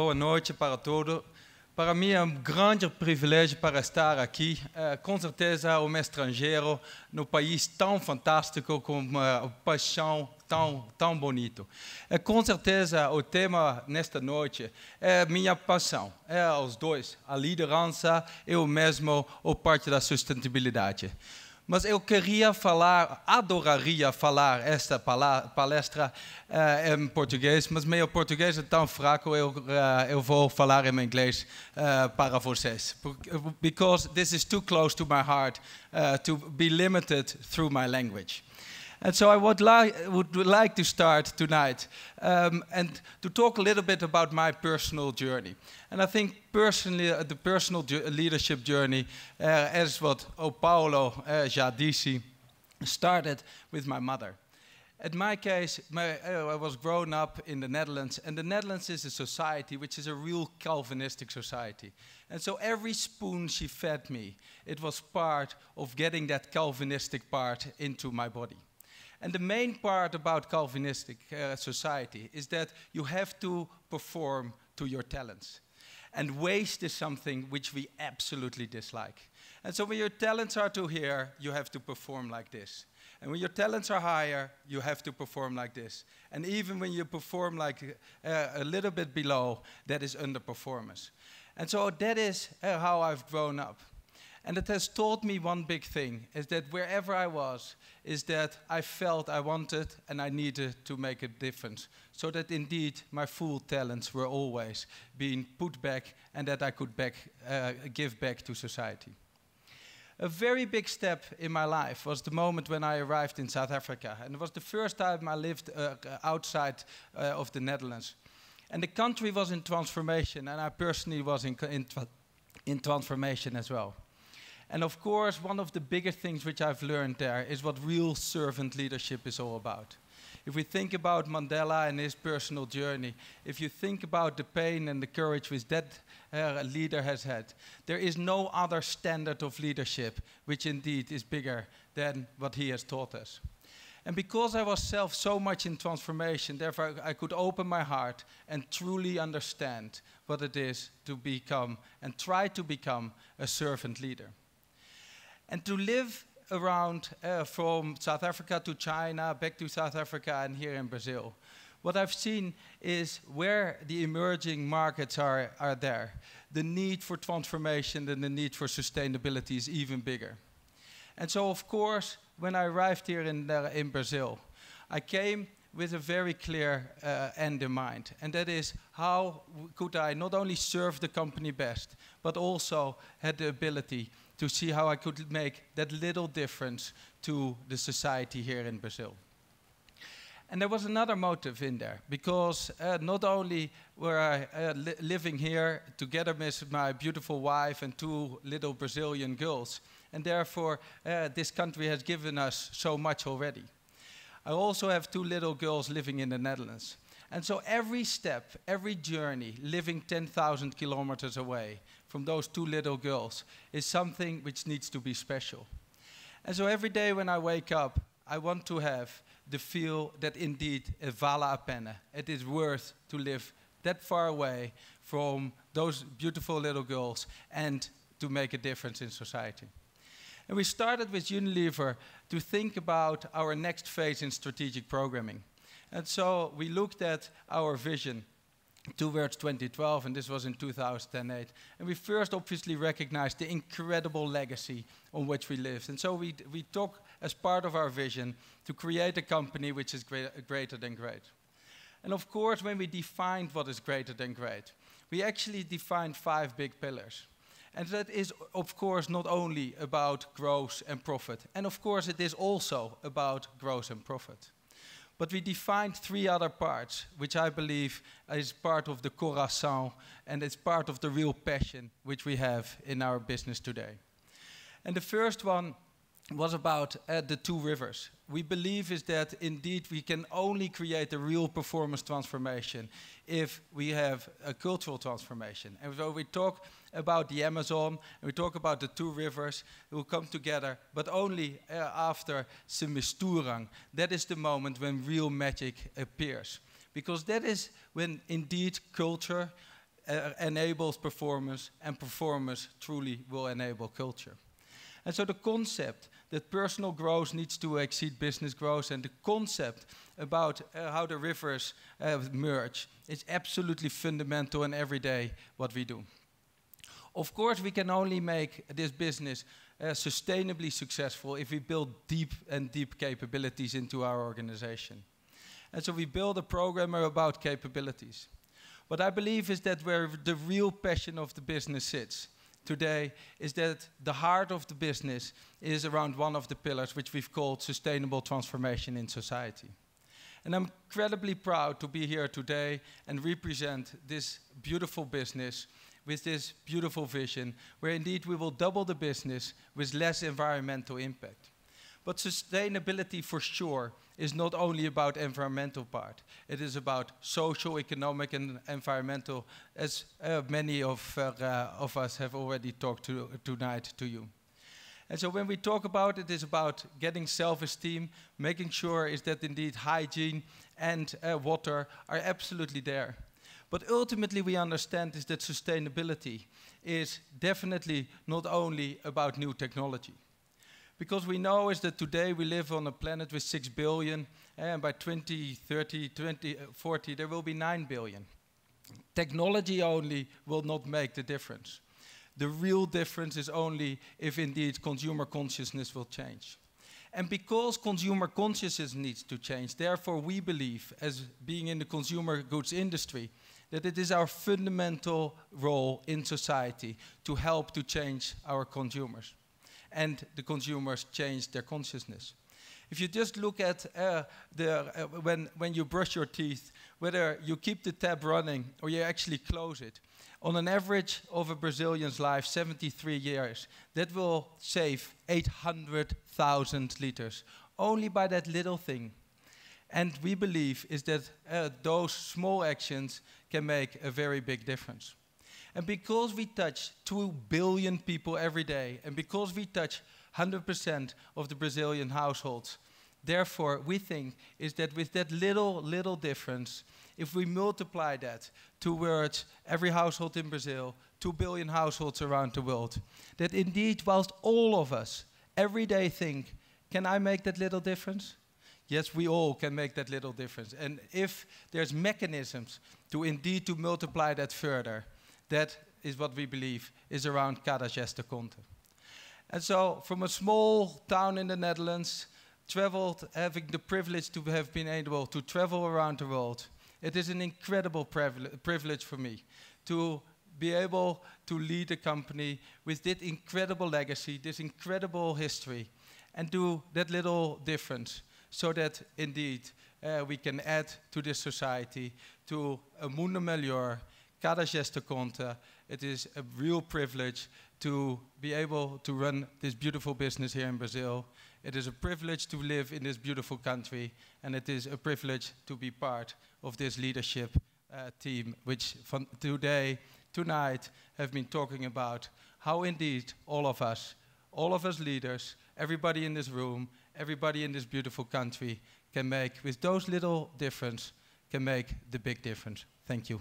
Boa noite para todos. Para mim é grande privilégio para estar aqui, com certeza um estrangeiro, num país tão fantástico, com uma paixão tão bonito. Com certeza o tema nesta noite é minha paixão, é os dois, a liderança e o mesmo a parte da sustentabilidade. Mas eu queria falar, adoraria falar esta palestra em português, mas meu português é tão fraco, eu vou falar em inglês para vocês. Because this is too close to my heart to be limited through my language. And so I would like to start tonight and to talk a little bit about my personal journey. And I think personally, the personal leadership journey, as what Paulo já disse, started with my mother. In my case, I was grown up in the Netherlands, and the Netherlands is a society which is a real Calvinistic society. And so every spoon she fed me, it was part of getting that Calvinistic part into my body. And the main part about Calvinistic society is that you have to perform to your talents. And waste is something which we absolutely dislike. And so when your talents are too here, you have to perform like this. And when your talents are higher, you have to perform like this. And even when you perform like a little bit below, that is underperformance. And so that is how I've grown up. And it has taught me one big thing, is that wherever I was, is that I felt I wanted and I needed to make a difference, so that indeed my full talents were always being put back and that I could give back to society. A very big step in my life was the moment when I arrived in South Africa. And it was the first time I lived outside of the Netherlands. And the country was in transformation, and I personally was in transformation as well. And of course, one of the biggest things which I've learned there is what real servant leadership is all about. If we think about Mandela and his personal journey, if you think about the pain and the courage which that leader has had, there is no other standard of leadership which indeed is bigger than what he has taught us. And because I was so much in transformation, therefore I could open my heart and truly understand what it is to become and try to become a servant leader. And to live around from South Africa to China, back to South Africa and here in Brazil, what I've seen is where the emerging markets are there. The need for transformation and the need for sustainability is even bigger. And so, of course, when I arrived here in Brazil, I came with a very clear end in mind. And that is, how could I not only serve the company best, but also had the ability to see how I could make that little difference to the society here in Brazil. And there was another motive in there, because not only were I living here together with my beautiful wife and two little Brazilian girls, and therefore this country has given us so much already. I also have two little girls living in the Netherlands. And so every step, every journey, living 10,000 kilometers away from those two little girls is something which needs to be special. And so every day when I wake up, I want to have the feel that indeed, vale a pena. It is worth to live that far away from those beautiful little girls and to make a difference in society. And we started with Unilever to think about our next phase in strategic programming. And so we looked at our vision towards 2012, and this was in 2008. And we first obviously recognized the incredible legacy on which we lived. And so we took as part of our vision to create a company which is greater than great. And of course, when we defined what is greater than great, we actually defined 5 big pillars. And that is, of course, not only about growth and profit. And of course, it is also about growth and profit. But we defined 3 other parts, which I believe is part of the corazon, and it's part of the real passion which we have in our business today. And the first one was about the 2 rivers. We believe is that indeed we can only create a real performance transformation if we have a cultural transformation. And so we talk about the Amazon, and we talk about the 2 rivers who will come together, but only after semisturang. That is the moment when real magic appears. Because that is when indeed culture enables performance, and performance truly will enable culture. And so the concept that personal growth needs to exceed business growth, and the concept about how the rivers merge is absolutely fundamental in every day what we do. Of course, we can only make this business sustainably successful if we build deep capabilities into our organization. And so we build a program about capabilities. What I believe is that where the real passion of the business sits today is that the heart of the business is around one of the pillars which we've called sustainable transformation in society. And I'm incredibly proud to be here today and represent this beautiful business with this beautiful vision, where indeed we will double the business with less environmental impact. But sustainability for sure is not only about environmental part. It is about social, economic and environmental, as many of us have already talked tonight to you. And so when we talk about it, it's about getting self-esteem, making sure is that indeed hygiene and water are absolutely there. But ultimately we understand is that sustainability is definitely not only about new technology. Because we know is that today we live on a planet with 6 billion, and by 2030, 2040, there will be 9 billion. Technology only will not make the difference. The real difference is only if indeed consumer consciousness will change. And because consumer consciousness needs to change, therefore we believe, as being in the consumer goods industry, that it is our fundamental role in society to help to change our consumers. And the consumers change their consciousness. If you just look at when you brush your teeth, whether you keep the tap running or you actually close it, on an average of a Brazilian's life, 73 years, that will save 800,000 liters, only by that little thing. And we believe is that those small actions can make a very big difference. And because we touch 2 billion people every day, and because we touch 100% of the Brazilian households, therefore we think is that with that little difference, if we multiply that towards every household in Brazil, 2 billion households around the world, that indeed whilst all of us every day think, can I make that little difference? Yes, we all can make that little difference. And if there's mechanisms to indeed to multiply that further, that is what we believe is around cada gesta conta. And so from a small town in the Netherlands, having the privilege to have been able to travel around the world, it is an incredible privilege for me to be able to lead a company with this incredible legacy, this incredible history, and do that little difference so that indeed we can add to this society, to a mundo melhor, cada gesta conta. It is a real privilege to be able to run this beautiful business here in Brazil. It is a privilege to live in this beautiful country, and it is a privilege to be part of this leadership team, which tonight have been talking about how indeed all of us leaders, everybody in this room, everybody in this beautiful country can make, with those little difference, can make the big difference. Thank you.